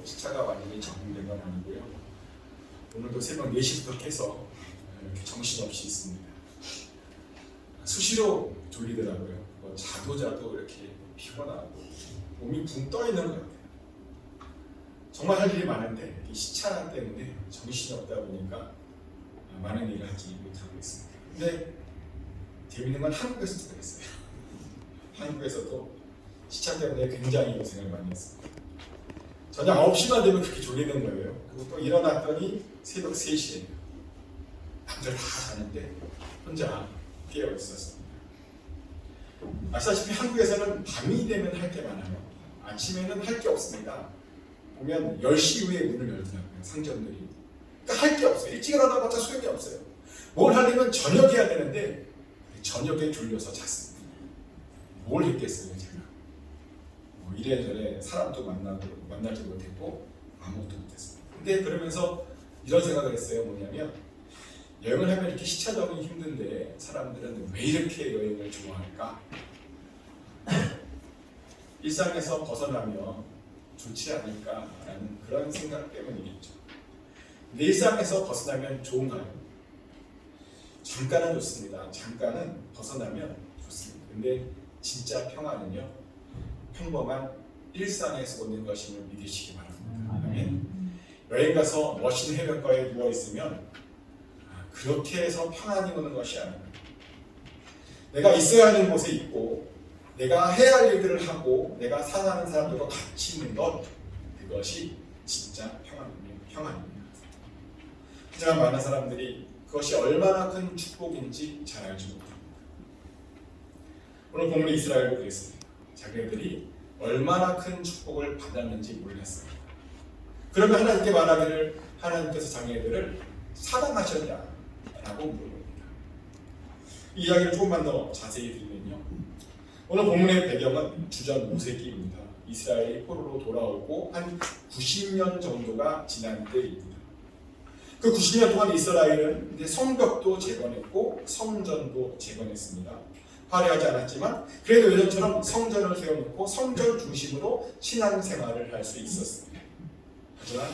아직도 시차가 완전히 적응된 건 아니고요. 오늘도 새벽 4시부터 깨서 이렇게 정신없이 있습니다. 수시로 졸리더라고요. 자도 이렇게 피곤하고 몸이 붕 떠 있는 것 같아요. 정말 할 일이 많은데 이 시차 때문에 정신이 없다 보니까 많은 일을 하지 못하고 있습니다. 근데 재밌는 건 한국에서도 그랬어요. 한국에서도 시차 때문에 굉장히 고생을 많이 했습니다. 저녁 9시만 되면 그렇게 졸리는 거예요. 그리고 또 일어났더니 새벽 3시에 남들 다 자는데 혼자 깨어 있었습니다. 아시다시피 한국에서는 밤이 되면 할 게 많아요. 아침에는 할 게 없습니다. 보면 10시 이후에 문을 열더라고요, 상점들이. 그러니까 할 게 없어요. 일찍 일어나봤자 소용이 없어요. 뭘 하려면 저녁 해야 되는데 저녁에 졸려서 잤습니다. 뭘 했겠어요, 제가. 이래저래 사람도 만나지 못했고 아무것도 못했습니다. 근데 그러면서 이런 생각을 했어요. 뭐냐면 여행을 하면 이렇게 시차 적응이 힘든데 사람들은 왜 이렇게 여행을 좋아할까? 일상에서 벗어나면 좋지 않을까라는 그런 생각 때문이겠죠. 근데 일상에서 벗어나면 좋은가요? 잠깐은 좋습니다. 잠깐은 벗어나면 좋습니다. 근데 진짜 평화는요, 평범한 일상에서 오는 것임을 믿으시기 바랍니다. 아멘. 여행 가서 멋진 해변가에 누워 있으면 그렇게 해서 평안이 오는 것이 아닙니다. 내가 있어야 하는 곳에 있고 내가 해야 할 일들을 하고 내가 사랑하는 사람들과 같이 있는 것, 그것이 진짜 평안입니다. 하지만 많은 사람들이 그것이 얼마나 큰 축복인지 잘 알지 못합니다. 오늘 본문 이스라엘도 그랬습니다. 자기들이 얼마나 큰 축복을 받았는지 몰랐습니다. 그러면 하나님께 말하기를, 하나님께서 자기들을 사랑하셨냐라고 물어봅니다. 이 이야기를 조금만 더 자세히 들면요, 오늘 본문의 배경은 주전 5세기입니다. 이스라엘이 포로로 돌아오고 한 90년 정도가 지난 때입니다. 그 90년 동안 이스라엘은 이제 성벽도 재건했고 성전도 재건했습니다. 화려하지 않았지만 그래도 예전처럼 성전을 세워놓고 성전 중심으로 신앙생활을 할 수 있었습니다. 하지만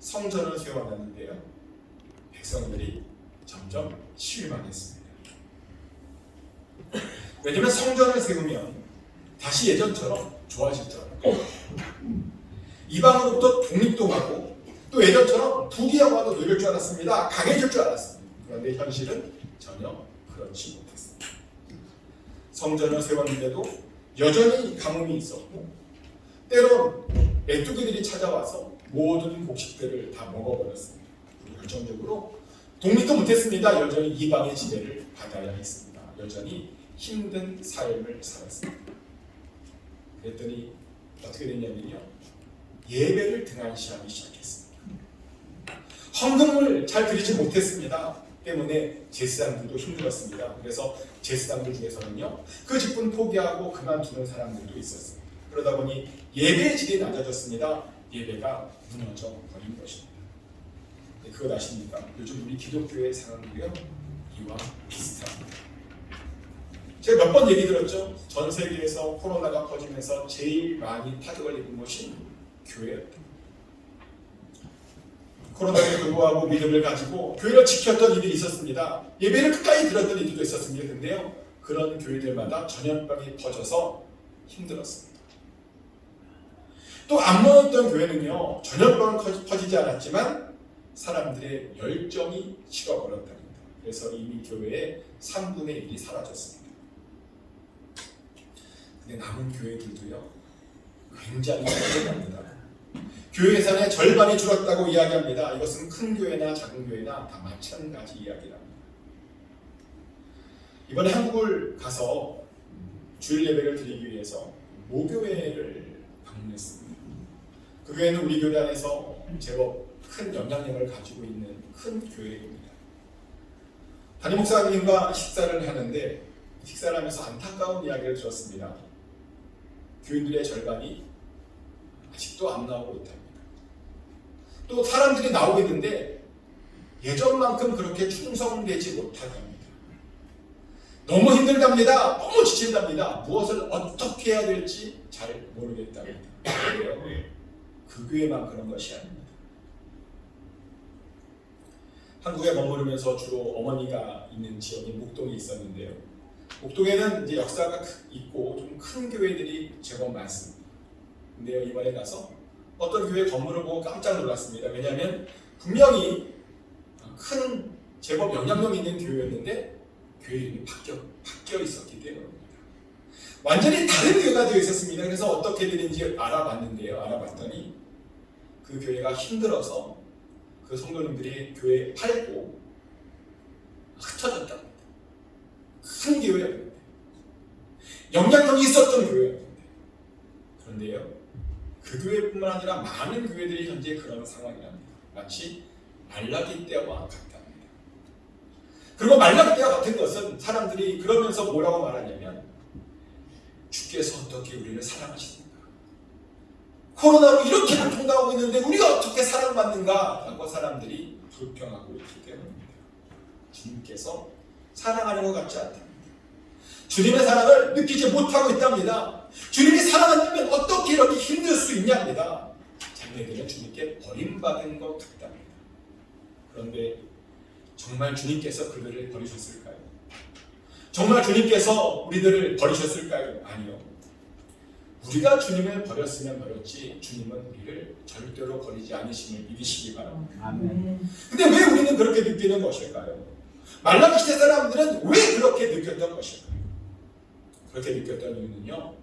성전을 세워놨는데요, 백성들이 점점 실망했습니다. 왜냐하면 성전을 세우면 다시 예전처럼 좋아질 줄 알았고 이방으로부터 독립도 하고 또 예전처럼 부귀영화도 누릴 줄 알았습니다. 강해질 줄 알았습니다. 그런데 현실은 전혀 그렇지 못했습니다. 성전을 세웠는데도 여전히 가뭄이 있었고 때론 메뚜기들이 찾아와서 모든 곡식들을 다 먹어버렸습니다. 결정적으로 독립도 못했습니다. 여전히 이방의 지배를 받아야 했습니다. 여전히 힘든 삶을 살았습니다. 그랬더니 어떻게 됐냐면요, 예배를 등한시하기 시작했습니다. 헌금을 잘 드리지 못했습니다. 때문에 제사장들도 힘들었습니다. 그래서 제사장들 중에서는요, 그 직분 포기하고 그만두는 사람들도 있었습니다. 그러다 보니 예배의 질이 낮아졌습니다. 예배가 무너져 버린 것입니다. 그거 아십니까? 요즘 우리 기독교의 상황도요, 이와 비슷합니다. 제가 몇 번 얘기 들었죠? 전 세계에서 코로나가 퍼지면서 제일 많이 타격을 입은 것이 교회였다. 코로나에 불구하고 믿음을 가지고 교회를 지켰던 이들이 있었습니다. 예배를 끝까지 들었던 이들도 있었습니다. 근데요, 그런 교회들마다 전염병이 퍼져서 힘들었습니다. 또 안 모였던 교회는요, 전염병은 퍼지지 않았지만 사람들의 열정이 식어버렸답니다. 그래서 이미 교회의 3분의 1이 사라졌습니다. 근데 남은 교회들도요, 굉장히 힘들답니다. 교회 예산의 절반이 줄었다고 이야기합니다. 이것은 큰 교회나 작은 교회나 다 마찬가지 이야기랍니다. 이번에 한국을 가서 주일 예배를 드리기 위해서 모교회를 방문했습니다. 그 교회는 우리 교회 안에서 제법 큰 영향력을 가지고 있는 큰 교회입니다. 담임 목사님과 식사를 하는데 식사를 하면서 안타까운 이야기를 들었습니다. 교인들의 절반이 아직도 안 나오고 있답니다. 또 사람들이 나오고 있는데 예전만큼 그렇게 충성되지 못하답니다. 너무 힘들답니다. 너무 지친답니다. 무엇을 어떻게 해야 될지 잘 모르겠답니다. 그 그 교회만 그런 것이 아닙니다. 한국에 머무르면서 주로 어머니가 있는 지역이 목동에 있었는데요. 목동에는 이제 역사가 있고 좀 큰 교회들이 제법 많습니다. 근데요, 이번에 가서 어떤 교회 건물을 보고 깜짝 놀랐습니다. 왜냐하면 분명히 큰 제법 영향력 있는 교회였는데 교회 이름이 바뀌어 있었기 때문입니다. 완전히 다른 교회가 되어 있었습니다. 그래서 어떻게 되는지 알아봤는데요. 알아봤더니 그 교회가 힘들어서 그 성도님들이 교회 팔고 흩어졌답니다. 큰 교회였는데, 영향력이 있었던 교회였는데, 그런데요, 그 교회뿐만 아니라 많은 교회들이 현재 그런 상황이랍니다. 마치 말라기 때와 같답니다. 그리고 말라기 때와 같은 것은 사람들이 그러면서 뭐라고 말하냐면, 주께서 어떻게 우리를 사랑하십니까? 코로나로 이렇게 고통당하고 있는데 우리가 어떻게 사랑받는가? 라고 사람들이 불평하고 있기 때문입니다. 주님께서 사랑하는 것 같지 않답니다. 주님의 사랑을 느끼지 못하고 있답니다. 주님이 사랑한다면 어떻게 이렇게 힘들 수 있냐입니다. 자기네들은 주님께 버림받은 것 같답니다. 그런데 정말 주님께서 그들을 버리셨을까요? 정말 주님께서 우리들을 버리셨을까요? 아니요. 우리가 주님을 버렸으면 버렸지 주님은 우리를 절대로 버리지 않으심을 믿으시기 바랍니다. 아멘. 근데 왜 우리는 그렇게 느끼는 것일까요? 말라기 시대 사람들은 왜 그렇게 느꼈던 것일까요? 그렇게 느꼈던 이유는요,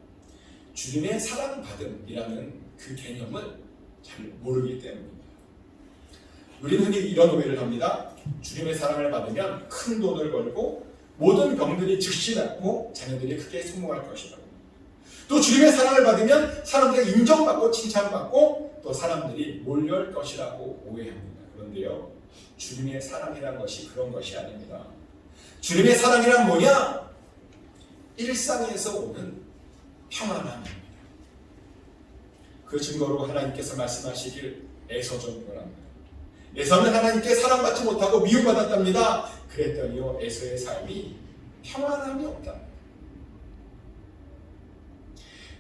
주님의 사랑받음이라는 그 개념을 잘 모르기 때문입니다. 우리는 흔히 이런 오해를 합니다. 주님의 사랑을 받으면 큰 돈을 벌고 모든 병들이 즉시 낫고 자녀들이 크게 성공할 것이라고. 또 주님의 사랑을 받으면 사람들이 인정받고 칭찬받고 또 사람들이 몰려올 것이라고 오해합니다. 그런데요, 주님의 사랑이란 것이 그런 것이 아닙니다. 주님의 사랑이란 뭐냐? 일상에서 오는 평안함입니다. 그 증거로 하나님께서 말씀하시길 에서전 거랍니다. 에서는 하나님께 사랑받지 못하고 미움받았답니다. 그랬더니요, 에서의 삶이 평안함이 없답니다.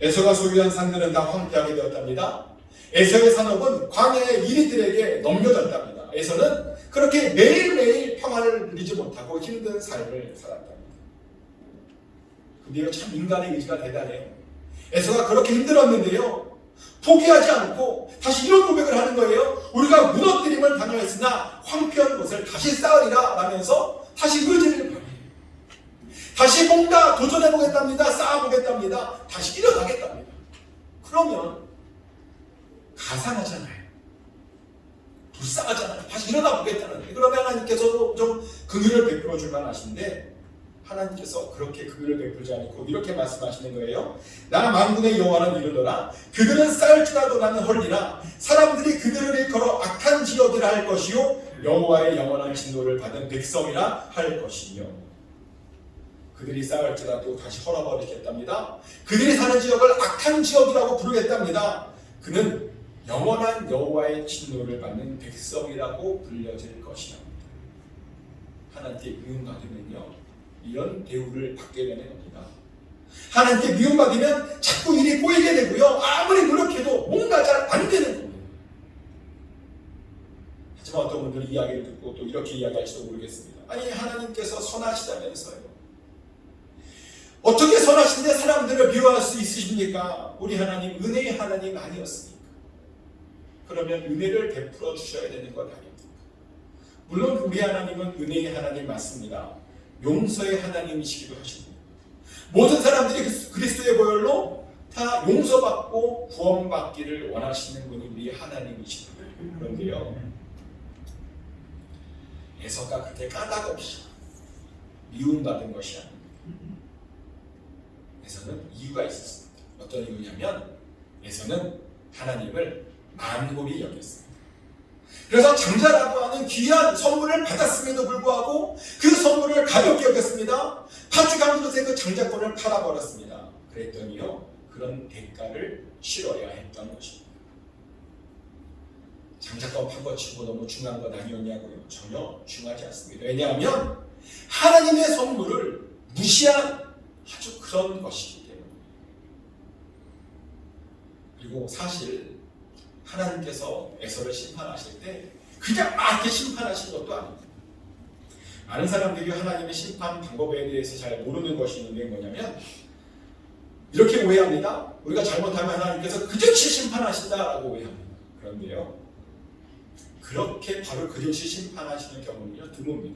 에서가 소유한 산들은 다 황폐하게 되었답니다. 에서의 산업은 광야의 이리들에게 넘겨졌답니다. 에서는 그렇게 매일매일 평안을 누리지 못하고 힘든 삶을 살았답니다. 근데요, 참 인간의 의지가 대단해요. 에서가 그렇게 힘들었는데요, 포기하지 않고 다시 이런 고백을 하는 거예요. 우리가 무너뜨림을 당하였으나 황폐한 곳을 다시 쌓으리라 라면서 다시 의지를 발휘해요. 다시 뭔가 도전해보겠답니다. 쌓아보겠답니다. 다시 일어나겠답니다. 그러면 가상하잖아요. 불쌍하잖아요. 다시 일어나보겠다는. 그러면 하나님께서도 좀 긍휼을 베풀어 줄 만하신데 하나님께서 그렇게 긍휼을 베풀지 않고 이렇게 말씀하시는 거예요. 나 만군의 여호와는 이르노라. 그들은 쌓을지라도 나는 헐리라. 사람들이 그들을 일컬어 악한 지역이라 할 것이요 여호와의 영원한 진노를 받은 백성이라 할 것이며, 그들이 쌓을지라도 다시 헐어버리겠답니다. 그들이 사는 지역을 악한 지역이라고 부르겠답니다. 그는 영원한 여호와의 진노를 받는 백성이라고 불려질 것이랍니다. 하나님께 미움받으면요, 이런 대우를 받게 되는 겁니다. 하나님께 미움받으면 자꾸 일이 꼬이게 되고요, 아무리 노력해도 뭔가 잘 안 되는 겁니다. 하지만 어떤 분들은 이야기를 듣고 또 이렇게 이야기할지도 모르겠습니다. 아니, 하나님께서 선하시다면서요. 어떻게 선하신데 사람들을 미워할 수 있으십니까? 우리 하나님 은혜의 하나님 아니었습니까? 그러면 은혜를 베풀어 주셔야 되는 것 아닙니까? 물론 우리 하나님은 은혜의 하나님 맞습니다. 용서의 하나님이시기도 하십니다. 모든 사람들이 그리스도의 보혈로 다 용서받고 구원받기를 원하시는 분이 우리 하나님이십니다. 그런데요, 에서가 그렇게 까닭 없이 미움받은 것이 아닙니다. 에서는 이유가 있었습니다. 어떤 이유냐면 에서는 하나님을 만골히 여겼습니다. 그래서 장자라고 하는 귀한 선물을 받았음에도 불구하고 그 선물을 가볍게 여겼습니다. 파주강 그릇의 그 장자권을 팔아버렸습니다. 그랬더니요, 그런 대가를 치러야 했던 것입니다. 장자권 판 것 치고 너무 중요한 건 아니었냐고요? 전혀 중요하지 않습니다. 왜냐하면 하나님의 선물을 무시한 아주 그런 것이기 때문에. 그리고 사실 하나님께서 에서를 심판하실 때 그냥 막 이렇게 심판하신 것도 아닙니다. 많은 사람들이 하나님의 심판 방법에 대해서 잘 모르는 것이 있는데 뭐냐면 이렇게 오해합니다. 우리가 잘못하면 하나님께서 그 즉시 심판하신다라고 오해합니다. 그런데요, 그렇게 바로 그 즉시 심판하시는 경우는요 드뭅니다.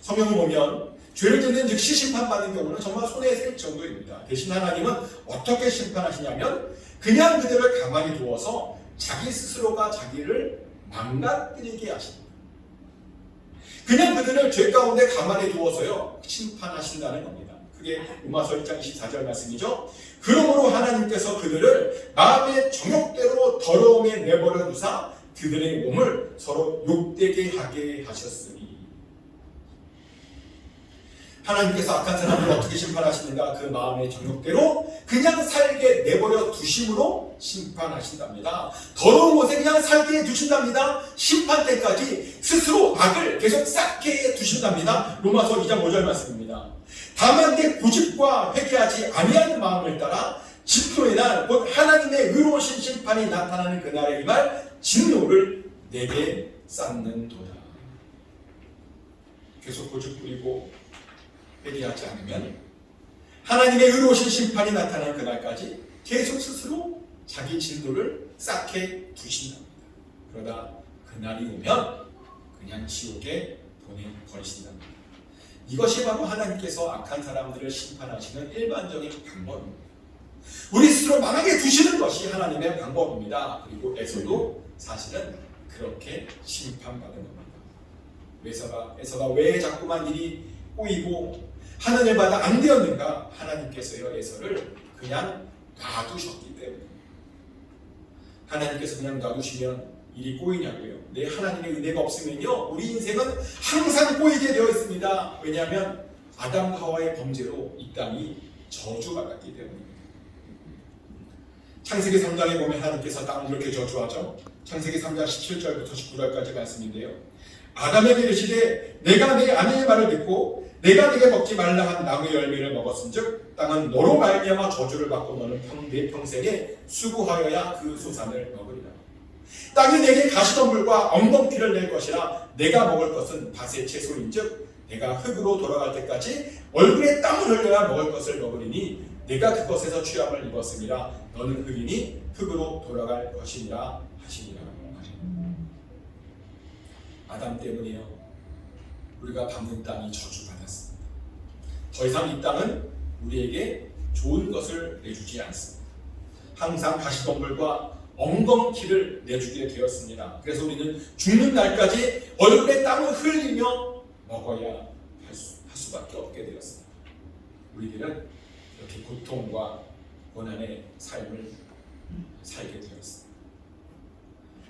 성경을 보면 죄를 짓는 즉시 심판받는 경우는 정말 손에 셀 정도입니다. 대신 하나님은 어떻게 심판하시냐면 그냥 그들을 가만히 두어서 자기 스스로가 자기를 망가뜨리게 하십니다. 그냥 그들을 죄 가운데 가만히 두어서요 심판하신다는 겁니다. 그게 로마서 1장 24절 말씀이죠. 그러므로 하나님께서 그들을 마음의 정욕대로 더러움에 내버려 두사 그들의 몸을 서로 욕되게 하게 하셨으니. 하나님께서 악한 사람을 어떻게 심판하시는가? 그 마음의 정욕대로 그냥 살게 내버려 두심으로 심판하신답니다. 더러운 곳에 그냥 살게 두신답니다. 심판 때까지 스스로 악을 계속 쌓게 두신답니다. 로마서 2장 5절 말씀입니다. 다만 내 고집과 회개하지 아니하는 마음을 따라 진노의 날, 곧 하나님의 의로우신 심판이 나타나는 그날에 임할 진노를 내게 쌓는도다. 계속 고집 부리고 회개하지 않으면 하나님의 의로우신 심판이 나타나는 그날까지 계속 스스로 자기 진노를 쌓게 두신답니다. 그러다 그날이 오면 그냥 지옥에 보내버리신답니다. 이것이 바로 하나님께서 악한 사람들을 심판하시는 일반적인 방법입니다. 우리 스스로 망하게 두시는 것이 하나님의 방법입니다. 그리고 에서도 사실은 그렇게 심판받은 겁니다. 에서가 왜 자꾸만 일이 꼬이고 하는 일마다 안 되었는가? 하나님께서요 에서를 그냥 놔두셨기 때문입니다. 하나님께서 그냥 놔두시면 일이 꼬이냐고요? 네, 하나님의 은혜가 없으면요 우리 인생은 항상 꼬이게 되어 있습니다. 왜냐하면 아담과 하와의 범죄로 이 땅이 저주받았기 때문입니다. 창세기 3장에 보면 하나님께서 땅을 이렇게 저주하죠. 창세기 3장 17절부터 19절까지 말씀인데요. 아담에게 이르시되 내가 내 아내의 말을 듣고 내가 네게 먹지 말라 한 나무의 열매를 먹었은즉 땅은 너로 말미암아 저주를 받고 너는 내 평생에 수고하여야 그 소산을 먹으리라. 땅이 내게 가시덤불과 엉겅퀴를 낼 것이라 내가 먹을 것은 밭의 채소인즉 내가 흙으로 돌아갈 때까지 얼굴에 땀을 흘려야 먹을 것을 먹으리니 내가 그것에서 취함을 입었음이라 너는 흙이니 흙으로 돌아갈 것이니라 하시니라. 아담 때문이요 우리가 밟는 땅이 저주받았습니다. 더 이상 이 땅은 우리에게 좋은 것을 내주지 않습니다. 항상 가시덤불과 엉겅퀴를 내주게 되었습니다. 그래서 우리는 죽는 날까지 얼굴에 땀을 흘리며 먹어야 할 수밖에 없게 되었습니다. 우리들은 이렇게 고통과 고난의 삶을 살게 되었습니다.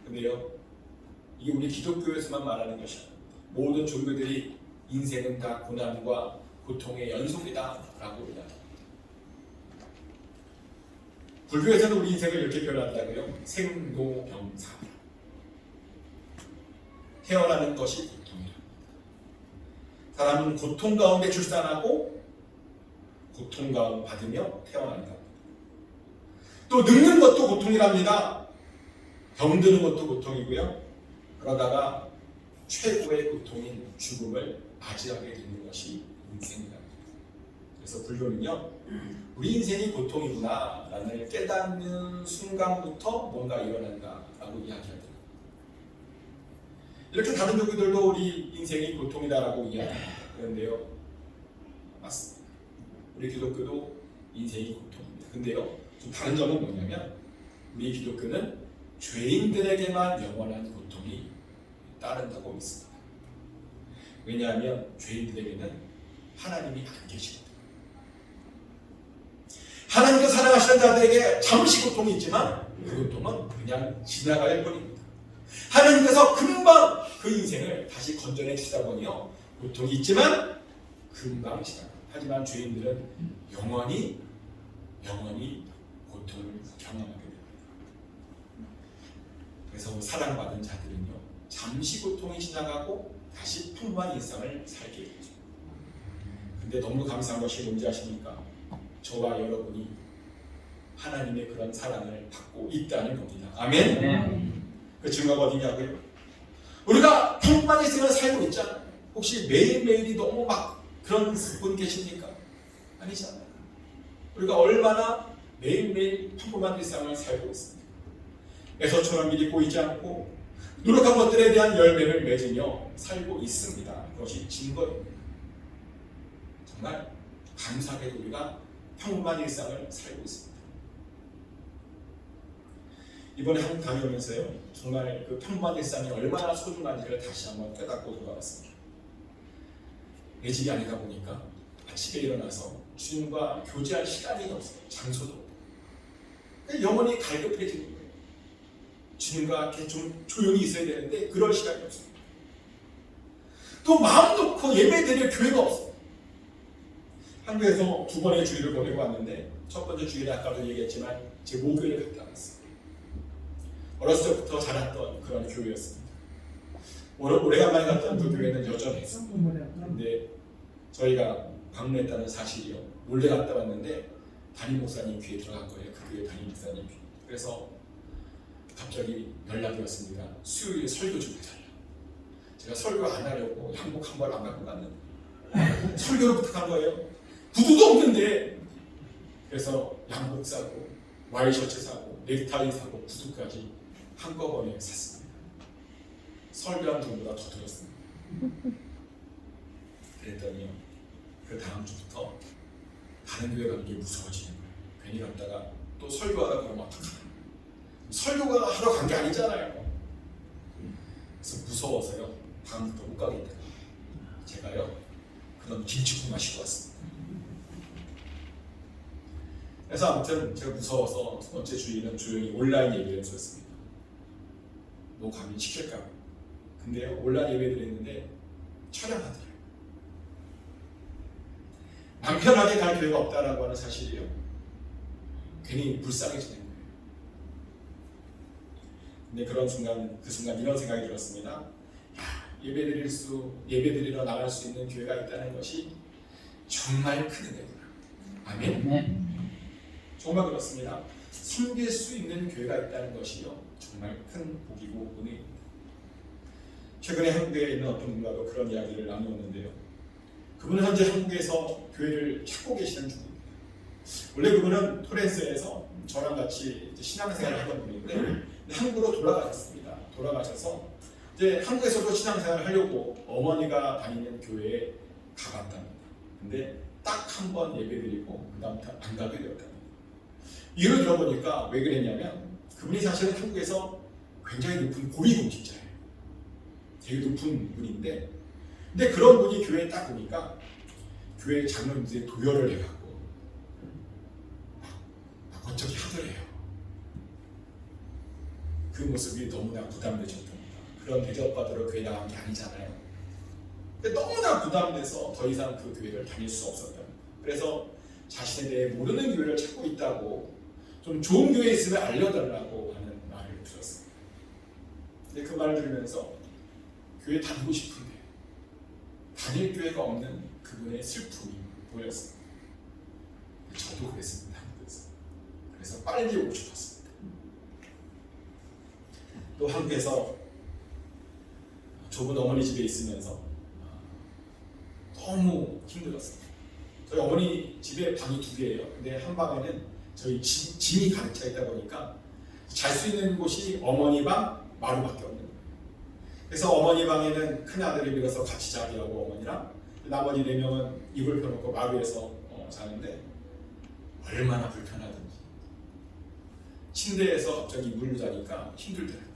근데요 이게 우리 기독교에서만 말하는 것이 아닙니다. 모든 종교들이 인생은 다 고난과 고통의 연속이다 라고 이야기합니다. 불교에서는 우리 인생을 이렇게 표현한다고요. 생로병사. 태어나는 것이 고통이다. 사람은 고통 가운데 출산하고 고통 가운데 받으며 태어난다. 또 늙는 것도 고통이랍니다. 병드는 것도 고통이고요. 그러다가 최고의 고통인 죽음을 맞이하게 되는 것이 인생이다. 그래서 불교는요 우리 인생이 고통이구나 라는 깨닫는 순간부터 뭔가 일어난다 라고 이야기합니다. 이렇게 다른 종교들도 우리 인생이 고통이다 라고 이야기합니다. 그런데요 맞습니다. 우리 기독교도 인생이 고통입니다. 근데요 좀 다른 점은 뭐냐면 우리 기독교는 죄인들에게만 영원한 고통이 따른다고 믿습니다. 왜냐하면 죄인들에게는 하나님이 안 계시거든요. 하나님께서 사랑하시는 자들에게 잠시 고통이 있지만 그 고통은 그냥 지나갈 뿐입니다. 하나님께서 금방 그 인생을 다시 건져내 주시다 보니요 고통이 있지만 금방 지나갑니다. 하지만 죄인들은 영원히 고통을 경험하게 됩니다. 그래서 사랑받은 자들은요 잠시 고통이 지나가고 다시 풍부한 일상을 살게 되죠. 근데 너무 감사한 것이 뭔지 아십니까? 저와 여러분이 하나님의 그런 사랑을 받고 있다는 겁니다. 아멘. 그 증거가 어디냐고요? 우리가 평범한 인생을 살고 있잖아요. 혹시 매일매일이 너무 막 그런 분 계십니까? 아니잖아요. 우리가 얼마나 매일매일 평범한 일상을 살고 있습니다. 에서처럼 미리 보이지 않고 노력한 것들에 대한 열매를 맺으며 살고 있습니다. 그것이 증거입니다. 정말 감사하게도 우리가 평범한 일상을 살고 있습니다. 이번에 한국 다녀오면서요, 정말 그 평범한 일상이 얼마나 소중한지를 다시 한번 깨닫고 돌아왔습니다. 내 집이 아니다 보니까 아침에 일어나서 주님과 교제할 시간이 없어요. 장소도 없고. 영혼이 갈급해지는 거예요. 주님과 이렇게 좀 조용히 있어야 되는데 그럴 시간이 없습니다. 또 마음 놓고 예배 드릴 교회가 없어요. 한국에서 두 번의 주일을 보내고 왔는데 첫 번째 주일에 아까도 얘기했지만 제 모교회를 갔다 왔어요. 어렸을 때부터 자랐던 그런 교회였습니다. 오래간만에 갔던 그 교회는 여전했어요. 근데 저희가 방문했다는 사실이요. 몰래 갔다 왔는데 담임 목사님 귀에 들어간 거예요. 그 교회 담임 목사님 귀. 그래서 갑자기 연락이 왔습니다. 수요일 설교 좀 해달라. 제가 설교 안 하려고 양복 한 벌 안 갖고 갔는데 설교를 부탁한 거예요. 구두도 없는데. 그래서 양복 사고 와이셔츠 사고 넥타이 사고 구두까지 한꺼번에 샀습니다. 설교한 돈보다 더 들었습니다. 그랬더니요, 그 다음 주부터 다른 교회 가는 게 무서워지는 거예요. 괜히 갔다가 또 설교하다 그러면 어떡하나. 설교가 하러 간 게 아니잖아요. 그래서 무서워서요, 다음부터 못 가겠다. 제가요, 그런 김치국 마시고 왔습니다. 그래서 아무튼 제가 무서워서 두 번째 주일은 조용히 온라인 예배를 했었습니다. 너 가면 시킬까? 근데요, 온라인 예배 드렸는데 촬영하더래요. 맘 편하게 갈 교회가 없다라고 하는 사실이에요. 괜히 불쌍해지는 거예요. 근데 그 순간 이런 생각이 들었습니다. 예배드리러 나갈 수 있는 교회가 있다는 것이 정말 큰 은혜구나. 아멘. 정말 그렇습니다. 섬길 수 있는 교회가 있다는 것이요, 정말 큰 복이고 은혜입니다. 최근에 한국에 있는 어떤 분과도 그런 이야기를 나누었는데요. 그분은 현재 한국에서 교회를 찾고 계시는 중입니다. 원래 그분은 토렌스에서 저랑 같이 신앙생활을 하던 분인데 한국으로 돌아가셨습니다. 돌아가셔서 이제 한국에서도 신앙생활을 하려고 어머니가 다니는 교회에 가봤답니다. 근데 딱 한 번 예배드리고 그 다음부터 안 가게 되었답니다. 이유를 들어보니까 왜 그랬냐면 그분이 사실은 한국에서 굉장히 높은 고위공직자예요. 되게 높은 분인데, 근데 그런 분이 교회에 딱 오니까 교회 장로님들이 도열을 해갖고 막 어쩌기 하더래요. 그 모습이 너무나 부담되셨답니다. 그런 대접받으러 교회 나간 게 아니잖아요. 근데 너무나 부담돼서 더 이상 그 교회를 다닐 수 없었답니다. 그래서 자신에 대해 모르는 교회를 찾고 있다고, 좀 좋은 교회에 있으면 알려달라고 하는 말을 들었습니다. 근데 그 말을 들으면서 교회 다니고 싶은데 다닐 교회가 없는 그분의 슬픔이 보였습니다. 저도 그랬습니다. 그래서 빨리 오고 싶었습니다. 또 한국에서 좁은 어머니 집에 있으면서 너무 힘들었습니다. 저희 어머니 집에 방이 2개예요. 근데 한 방에는 저희 짐이 가득 차 있다 보니까 잘 수 있는 곳이 어머니 방, 마루밖에 없는 거예요. 그래서 어머니 방에는 큰 아들이 들어서 같이 자기하고 어머니랑, 나머지 4명은 이불 펴놓고 마루에서 자는데 얼마나 불편하든지 침대에서 갑자기 물로 자니까 힘들더라고요.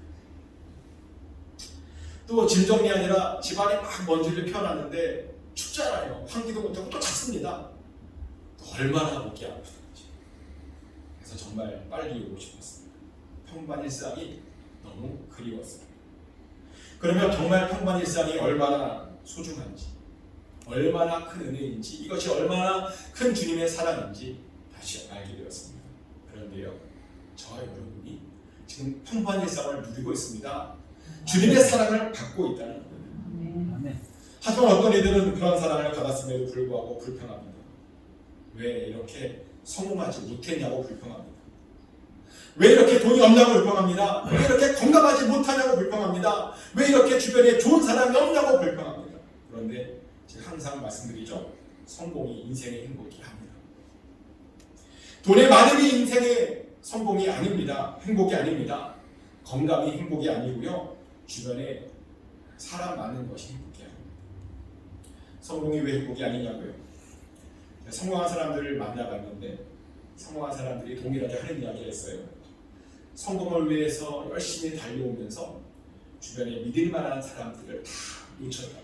또 짐 정리 아니라 집안에 막 먼지를 펴놨는데 춥잖아요. 환기도 못하고 또 잤습니다. 또 얼마나 먹기 아프든지. 그래서 정말 빨리 오고 싶었습니다. 평범한 일상이 너무 그리웠습니다. 그러면 정말 평범한 일상이 얼마나 소중한지, 얼마나 큰 은혜인지, 이것이 얼마나 큰 주님의 사랑인지 다시 알게 되었습니다. 그런데요, 저와 여러분이 지금 평범한 일상을 누리고 있습니다. 주님의 사랑을 받고 있다는 거예요. 하지만 어떤 이들은 그런 사랑을 받았음에도 불구하고 불평합니다. 왜 이렇게 성공하지 못했냐고 불평합니다. 왜 이렇게 돈이 없냐고 불평합니다. 왜 이렇게 건강하지 못하냐고 불평합니다. 왜 이렇게 주변에 좋은 사람이 없냐고 불평합니다. 그런데 제가 항상 말씀드리죠. 성공이 인생의 행복이 아닙니다. 돈의 많음이 인생의 성공이 아닙니다. 행복이 아닙니다. 건강이 행복이 아니고요. 주변에 사람 많은 것이 행복이 아닙니다. 성공이 왜 행복이 아니냐고요. 성공한 사람들을 만나봤는데 성공한 사람들이 동일하게 하는 이야기가 있어요. 성공을 위해서 열심히 달려오면서 주변에 믿을 만한 사람들을 다 놓쳤답니다.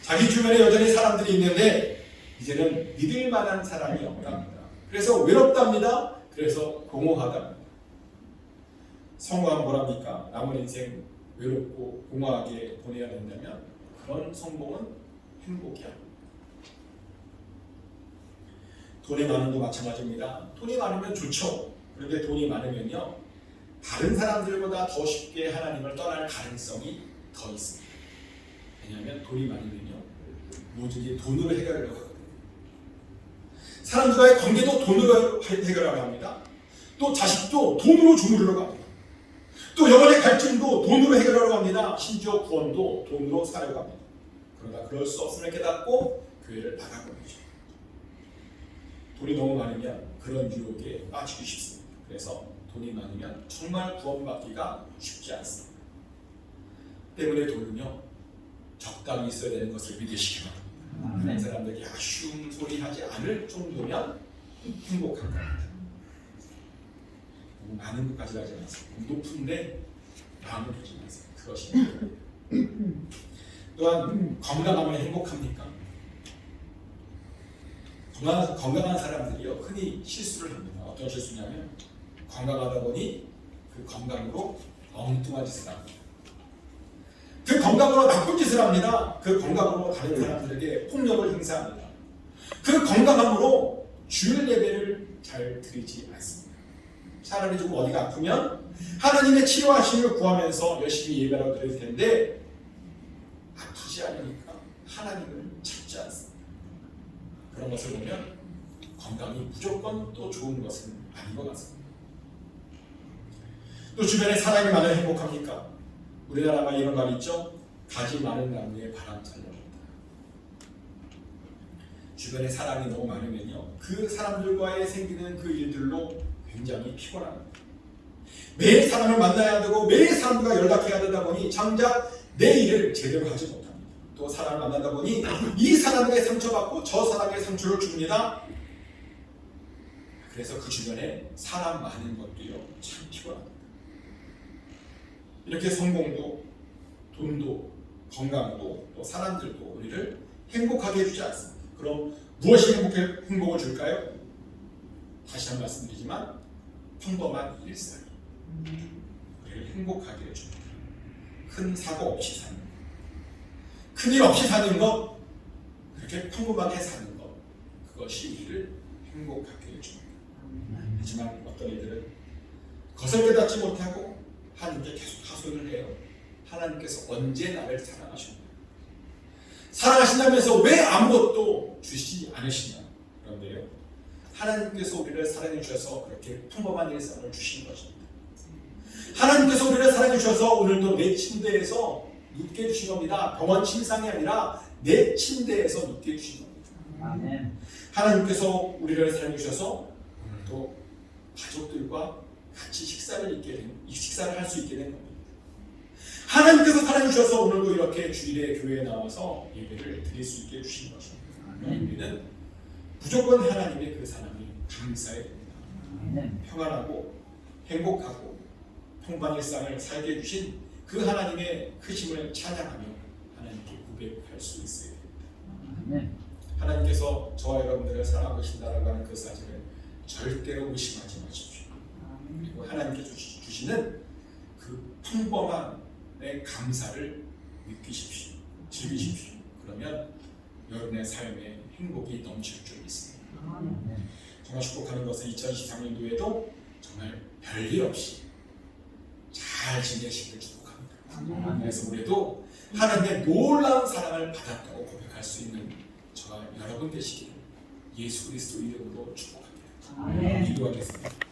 자기 주변에 여전히 사람들이 있는데 이제는 믿을 만한 사람이 없답니다. 그래서 외롭답니다. 그래서 공허하답니다. 성공하면 뭐랍니까? 남은 인생 외롭고 공허하게 보내야 된다면 그런 성공은 행복이 아닙니다. 돈이 많은도 마찬가지입니다. 돈이 많으면 좋죠. 그런데 돈이 많으면요, 다른 사람들보다 더 쉽게 하나님을 떠날 가능성이 더 있습니다. 왜냐하면 돈이 많으면요, 모든 게 돈으로 해결하려고 하거든요. 사람들과의 관계도 돈으로 해결하려고 합니다. 또 자식도 돈으로 주무르려고 합니다. 또 영혼의 갈증도 돈으로 해결하려고 합니다. 심지어 구원도 돈으로 사려고 합니다. 그러나 그럴 수 없음을 깨닫고 교회를 나가버리죠. 돈이 너무 많으면 그런 유혹에 빠지기 쉽습니다. 그래서 돈이 많으면 정말 구원받기가 쉽지 않습니다. 때문에 돈은요, 적당히 있어야 되는 것을 믿으시기 바랍니다. 다른 사람들이 아쉬운 소리 하지 않을 정도면 행복한 겁니다. 너무 많은 것까지 가지 마세요. 높은데 마음을 두지 마세요. 그것이 행복입니다. 또한 건강하면 행복합니까? 건강한 사람들이요, 흔히 실수를 합니다. 어떤 실수냐면 건강하다 보니 그 건강으로 엉뚱한 짓을 합니다. 그 건강으로 나쁜 짓을 합니다. 그 건강으로 다른 사람들에게 폭력을 행사합니다. 그 건강함으로 주일 예배를 잘 드리지 않습니다. 차라리 좀 어디가 아프면 하나님의 치료하심을 구하면서 열심히 예배라고 드릴 텐데 아프지 않으니까 하나님을 찾지 않습니다. 그런 것을 보면 건강이 무조건 또 좋은 것은 아닌 것 같습니다. 또 주변에 사람이 많으면 행복합니까? 우리나라가 이런 말이 있죠. 가지 많은 나무에 바람 잘려온다. 주변에 사람이 너무 많으면요, 그 사람들과의 생기는 그 일들로 굉장히 피곤합니다. 매일 사람을 만나야 되고 매일 사람들과 연락해야 되다 보니 장작 내 일을 제대로 하지 못합니다. 또 사람을 만나다 보니 이 사람에게 상처받고 저 사람에게 상처를 줍니다. 그래서 그 주변에 사람 많은 것도요, 참 피곤합니다. 이렇게 성공도 돈도 건강도 또 사람들도 우리를 행복하게 해주지 않습니다. 그럼 무엇이 행복을 줄까요? 다시 한번 말씀드리지만 평범한 일상이 우리를 행복하게 해줍니다. 큰 사고 없이 사는 것, 큰일 없이 사는 것, 그렇게 평범하게 사는 것, 그것이 우리를 행복하게 해줍니다. 하지만 어떤 이들은 그것을 깨닫지 못하고 하나님께 계속 하소연을 해요. 하나님께서 언제 나를 사랑하십니까? 사랑하신다면서 왜 아무것도 주시지 않으시냐? 그런데요, 하나님께서 우리를 사랑해 주셔서 그렇게 평범한 일상을 주신 것입니다. 하나님께서 우리를 사랑해 주셔서 오늘도 내 침대에서 눕게 해주신 겁니다. 병원 침상이 아니라 내 침대에서 눕게 해주신 겁니다. 아멘. 하나님께서 우리를 사랑해 주셔서 오늘도 가족들과 같이 식사를 할 수 있게 된 겁니다. 하나님께서 사랑해 주셔서 오늘도 이렇게 주일에 교회에 나와서 예배를 드릴 수 있게 해주신 것입니다. 우리는 무조건 하나님의 그 사랑이 감사해야 됩니다. 평안하고 행복하고 평범한 일상을 살게 해주신 그 하나님의 크심을 찬양하며 하나님께 고백할 수 있어야 됩니다. 하나님께서 저와 여러분들을 사랑하고 계신다라고 하는 그 사실을 절대로 의심하지 마십시오. 그리고 하나님께서 주시는 그 평범한 내 감사를 느끼십시오. 즐기십시오. 그러면 여러분의 삶에 행복이 넘칠 줄 믿습니다. 정말 축복하는 것은 2023년도에도 정말 별일 없이 잘 지내시길 축복합니다. 그래서 우리도 하나님의 놀라운 사랑을 받았다고 고백할 수 있는 저와 여러분 되시기를 예수 그리스도 이름으로 축복합니다. 기도하겠습니다.